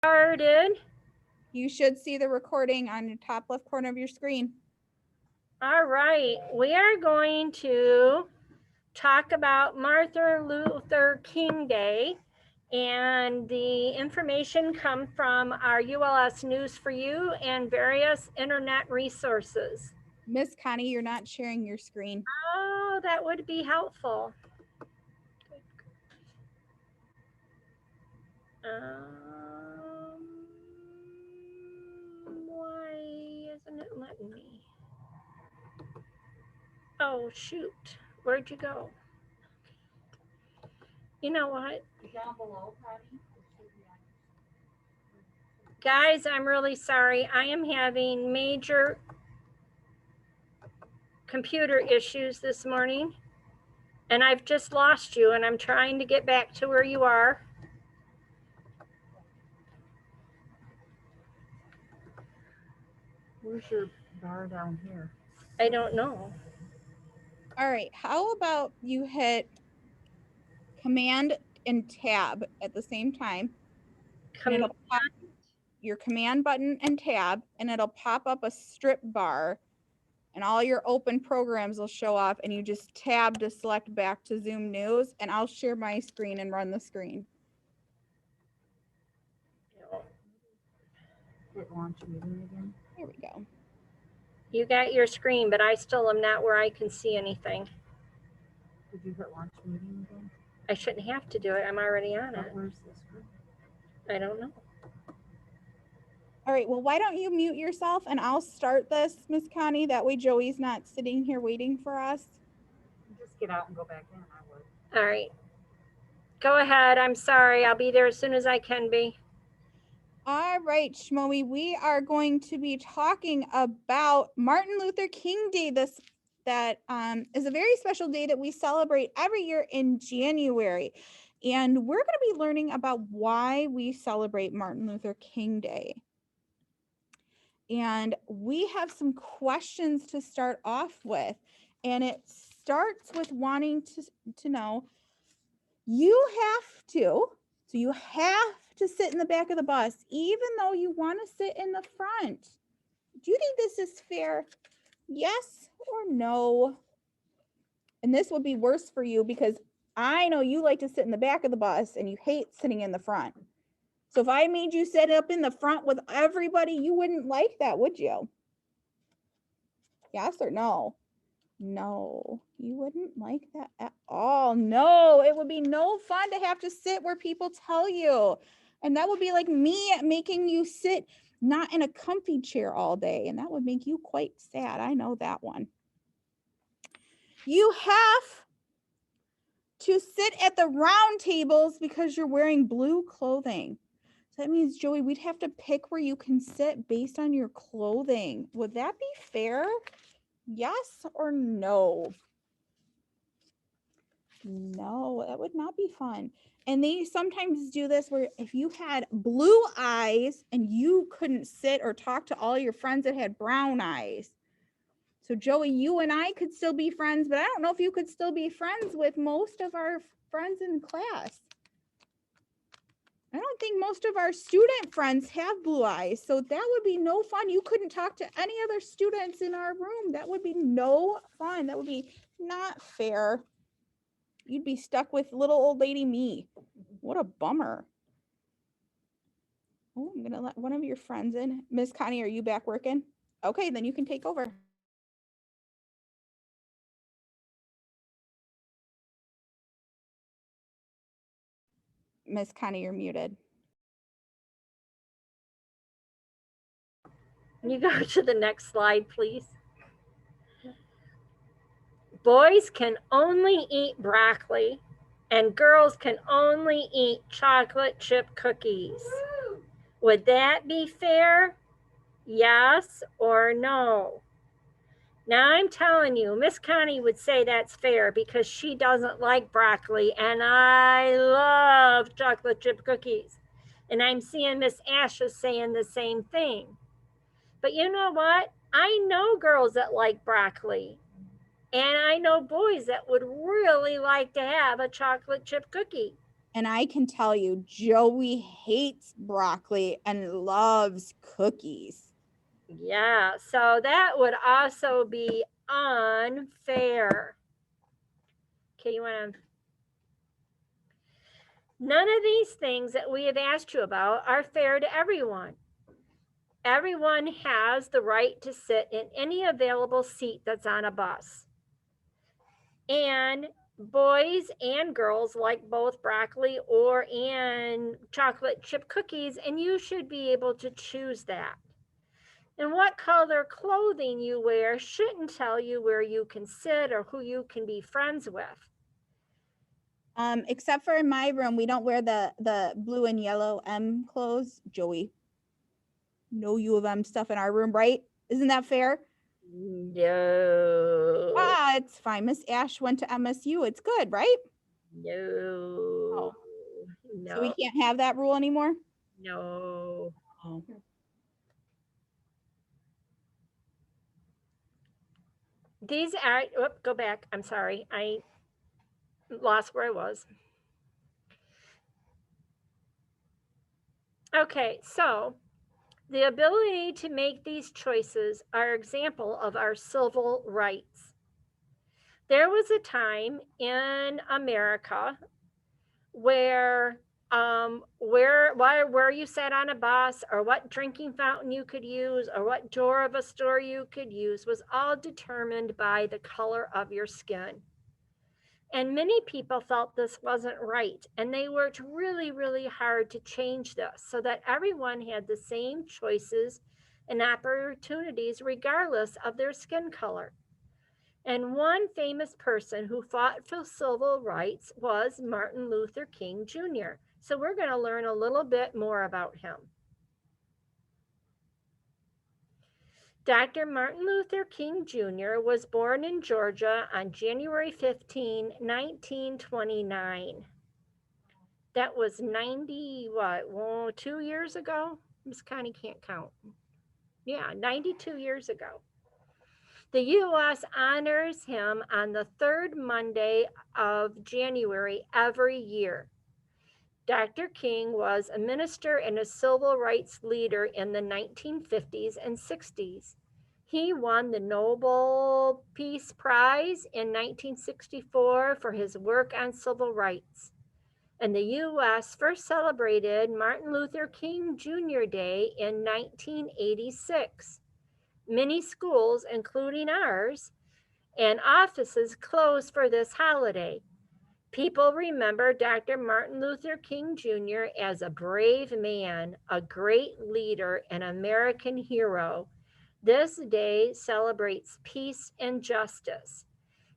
Started. You should see the recording on the top left corner of your screen. All right, we are going to talk about Martin Luther King Day, and the information comes from our ULS News for You and various internet resources. Miss Connie, you're not sharing your screen. Oh, that would be helpful. Why isn't it letting me? Oh, shoot. Where'd you go? You know what? Down below, Patty. Guys, I'm really sorry. I am having major computer issues this morning, and I've just lost you, and I'm trying to get back to where you are. Where's your bar down here? I don't know. All right, how about you hit Command and Tab at the same time? And it'll pop your Command button and Tab, and it'll pop up a strip bar, and all your open programs will show up, and you just tab to select back to Zoom News, and I'll share my screen and run the screen. Hit launch meeting again. There we go. You got your screen, but I still am not where I can see anything. Did you hit launch meeting again? I shouldn't have to do it. I'm already on it. Where's this screen? I don't know. All right, well, why don't you mute yourself and I'll start this, Miss Connie. That way Joey's not sitting here waiting for us. Just get out and go back in, I would. All right. Go ahead. I'm sorry. I'll be there as soon as I can be. All right, Shmoe, we are going to be talking about Martin Luther King Day. That is a very special day that we celebrate every year in January. And we're going to be learning about why we celebrate Martin Luther King Day. And we have some questions to start off with. And it starts with wanting to know, you have to sit in the back of the bus, even though you want to sit in the front. Do you think this is fair? Yes or no? And this would be worse for you because I know you like to sit in the back of the bus and you hate sitting in the front. So if I made you sit up in the front with everybody, you wouldn't like that, would you? Yes or no? No, you wouldn't like that at all. No, it would be no fun to have to sit where people tell you. And that would be like me making you sit not in a comfy chair all day. And that would make you quite sad. I know that one. You have to sit at the round tables because you're wearing blue clothing. So that means, Joey, we'd have to pick where you can sit based on your clothing. Would that be fair? Yes or no? No, that would not be fun. And they sometimes do this where if you had blue eyes and you couldn't sit or talk to all your friends that had brown eyes. So Joey, you and I could still be friends, but I don't know if you could still be friends with most of our friends in class. I don't think most of our student friends have blue eyes, so that would be no fun. You couldn't talk to any other students in our room. That would be no fun. That would be not fair. You'd be stuck with little old lady me. What a bummer. Oh, I'm gonna let one of your friends in. Miss Connie, are you back working? Okay, then you can take over. Miss Connie, you're muted. Can you go to the next slide, please? Boys can only eat broccoli and girls can only eat chocolate chip cookies. Would that be fair? Yes or no? Now I'm telling you, Miss Connie would say that's fair because she doesn't like broccoli and I love chocolate chip cookies. And I'm seeing Miss Asha saying the same thing. But you know what? I know girls that like broccoli. And I know boys that would really like to have a chocolate chip cookie. And I can tell you, Joey hates broccoli and loves cookies. Yeah, so that would also be unfair. Okay, you want to... None of these things that we have asked you about are fair to everyone. Everyone has the right to sit in any available seat that's on a bus. And boys and girls like both broccoli and chocolate chip cookies, and you should be able to choose that. And what color clothing you wear shouldn't tell you where you can sit or who you can be friends with. Except for in my room, we don't wear the blue and yellow M clothes. Joey, no U of M stuff in our room, right? Isn't that fair? No. Ah, it's fine. Miss Ash went to MSU. It's good, right? No. Oh. No. So we can't have that rule anymore? No. Oh. These are, go back. I'm sorry. I lost where I was. Okay, so the ability to make these choices are example of our civil rights. There was a time in America where you sat on a bus or what drinking fountain you could use or what door of a store you could use was all determined by the color of your skin. And many people felt this wasn't right, and they worked really, really hard to change this so that everyone had the same choices and opportunities regardless of their skin color. And one famous person who fought for civil rights was Martin Luther King Jr. So we're going to learn a little bit more about him. Dr. Martin Luther King Jr. was born in Georgia on January 15, 1929. That was 2 years ago? Miss Connie can't count. Yeah, 92 years ago. The U.S. honors him on the third Monday of January every year. Dr. King was a minister and a civil rights leader in the 1950s and 60s. He won the Nobel Peace Prize in 1964 for his work on civil rights. And the U.S. first celebrated Martin Luther King Jr. Day in 1986. Many schools, including ours, and offices closed for this holiday. People remember Dr. Martin Luther King Jr. as a brave man, a great leader, an American hero. This day celebrates peace and justice.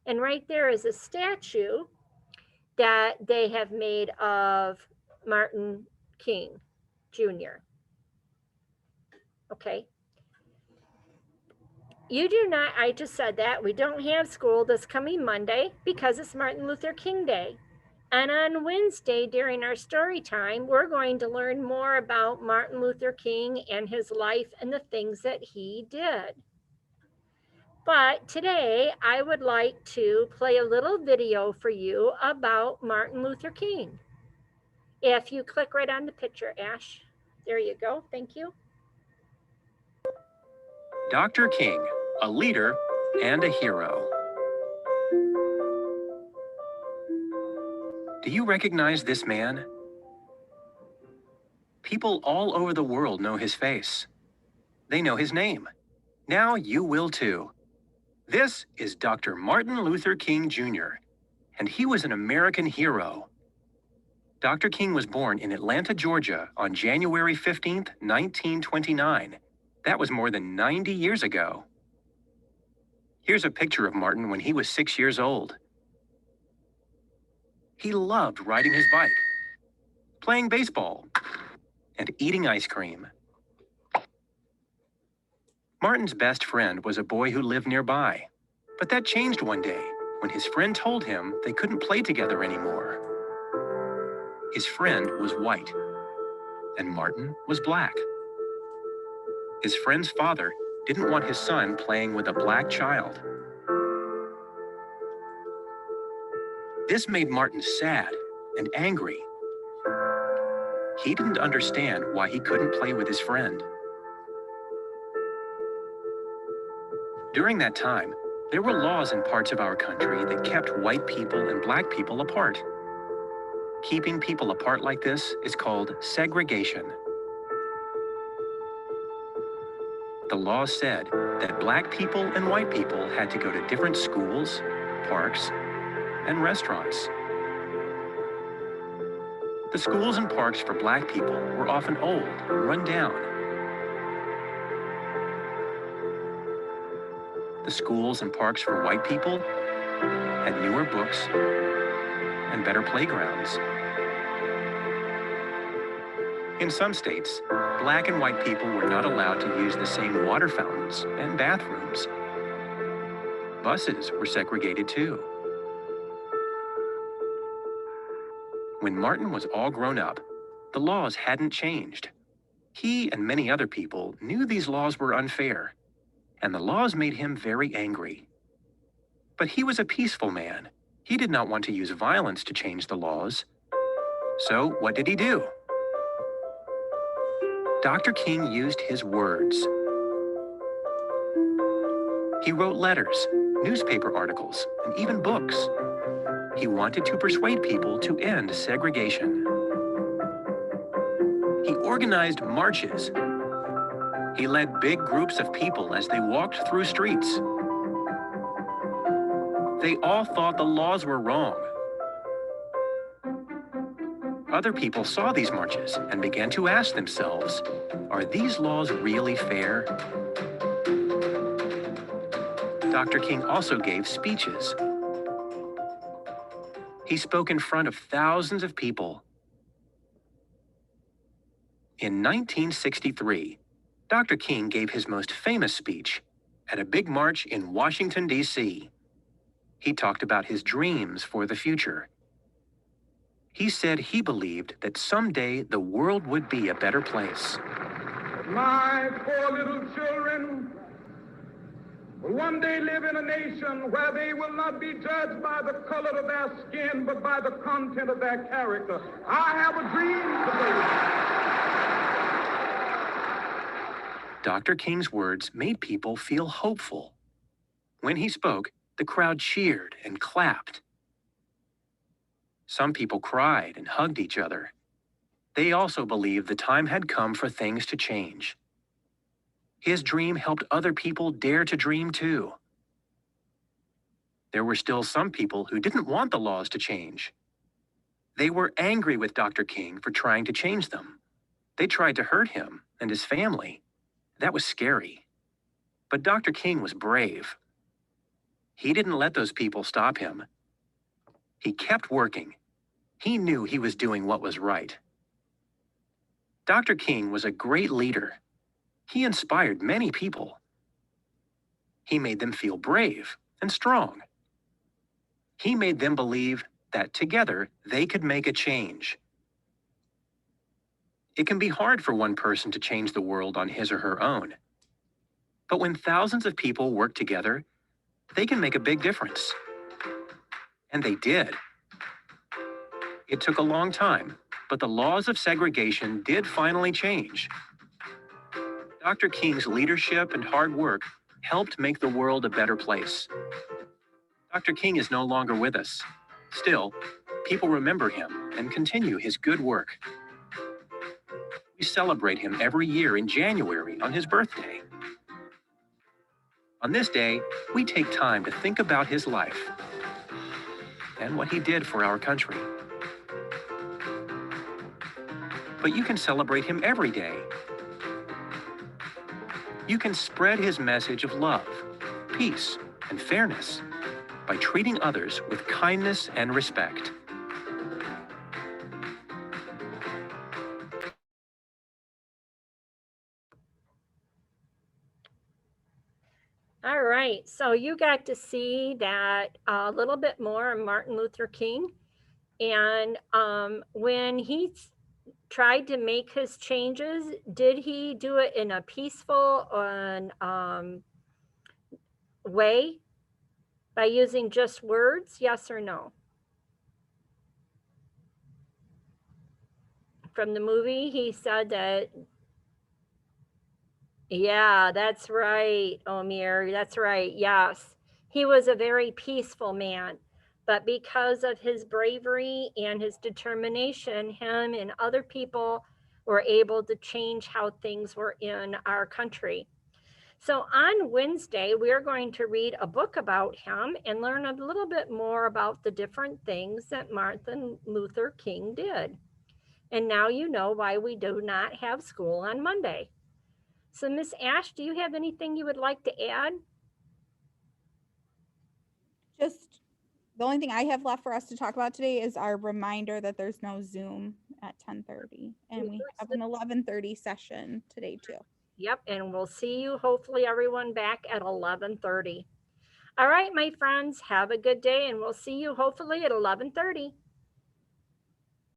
And right there is a statue that they have made of Martin King Jr. Okay. You do not, I just said that, we don't have school this coming Monday because it's Martin Luther King Day. And on Wednesday during our story time, we're going to learn more about Martin Luther King and his life and the things that he did. But today I would like to play a little video for you about Martin Luther King. If you click right on the picture, Ash, there you go, thank you. Dr. King, a leader and a hero. Do you recognize this man? People all over the world know his face. They know his name. Now you will too. This is Dr. Martin Luther King Jr., and he was an American hero. Dr. King was born in Atlanta, Georgia on January 15th, 1929. That was more than 90 years ago. Here's a picture of Martin when he was 6 years old. He loved riding his bike, playing baseball, and eating ice cream. Martin's best friend was a boy who lived nearby, but that changed one day when his friend told him they couldn't play together anymore. His friend was white, and Martin was black. His friend's father didn't want his son playing with a black child. This made Martin sad and angry he didn't understand why he couldn't play with his friend. During that time, there were laws in parts of our country that kept white people and black people apart. Keeping people apart like this is called segregation. The law said that black people and white people had to go to different schools, parks, and restaurants. The schools and parks for black people were often old and run down. The schools and parks for white people had newer books and better playgrounds. In some states, black and white people were not allowed to use the same water fountains and bathrooms. Buses were segregated too. When Martin was all grown up, the laws hadn't changed. He and many other people knew these laws were unfair, and the laws made him very angry. But he was a peaceful man. He did not want to use violence to change the laws. So what did he do? Dr. King used his words. He wrote letters, newspaper articles, and even books. He wanted to persuade people to end segregation. He organized marches. He led big groups of people as they walked through streets. They all thought the laws were wrong. Other people saw these marches and began to ask themselves, are these laws really fair? Dr. King also gave speeches. He spoke in front of thousands of people. In 1963, Dr. King gave his most famous speech at a big march in Washington, D.C. He talked about his dreams for the future. He said he believed that someday the world would be a better place. My poor little children will one day live in a nation where they will not be judged by the color of their skin, but by the content of their character. I have a dream today. Dr. King's words made people feel hopeful. When he spoke, the crowd cheered and clapped. Some people cried and hugged each other. They also believed the time had come for things to change. His dream helped other people dare to dream too. There were still some people who didn't want the laws to change. They were angry with Dr. King for trying to change them. They tried to hurt him and his family. That was scary. But Dr. King was brave. He didn't let those people stop him. He kept working. He knew he was doing what was right. Dr. King was a great leader. He inspired many people. He made them feel brave and strong. He made them believe that together they could make a change. It can be hard for one person to change the world on his or her own. But when thousands of people work together, they can make a big difference. And they did. It took a long time, but the laws of segregation did finally change. Dr. King's leadership and hard work helped make the world a better place. Dr. King is no longer with us. Still, people remember him and continue his good work. We celebrate him every year in January on his birthday. On this day, we take time to think about his life and what he did for our country. But you can celebrate him every day. You can spread his message of love, peace, and fairness by treating others with kindness and respect. All right, so you got to see that a little bit more of Martin Luther King. And when he tried to make his changes, did he do it in a peaceful way by using just words? Yes or no? from the movie, he said that, yeah, that's right, Omir, that's right, yes. He was a very peaceful man, but because of his bravery and his determination, him and other people were able to change how things were in our country. So on Wednesday, we're going to read a book about him and learn a little bit more about the different things that Martin Luther King did. And now you know why we do not have school on Monday. So Miss Ash, do you have anything you would like to add? Just the only thing I have left for us to talk about today is our reminder that there's no Zoom at 10:30, and we have an 11:30 session today too. Yep, and we'll see you, hopefully everyone, back at 11:30. All right, my friends, have a good day, and we'll see you hopefully at 11:30.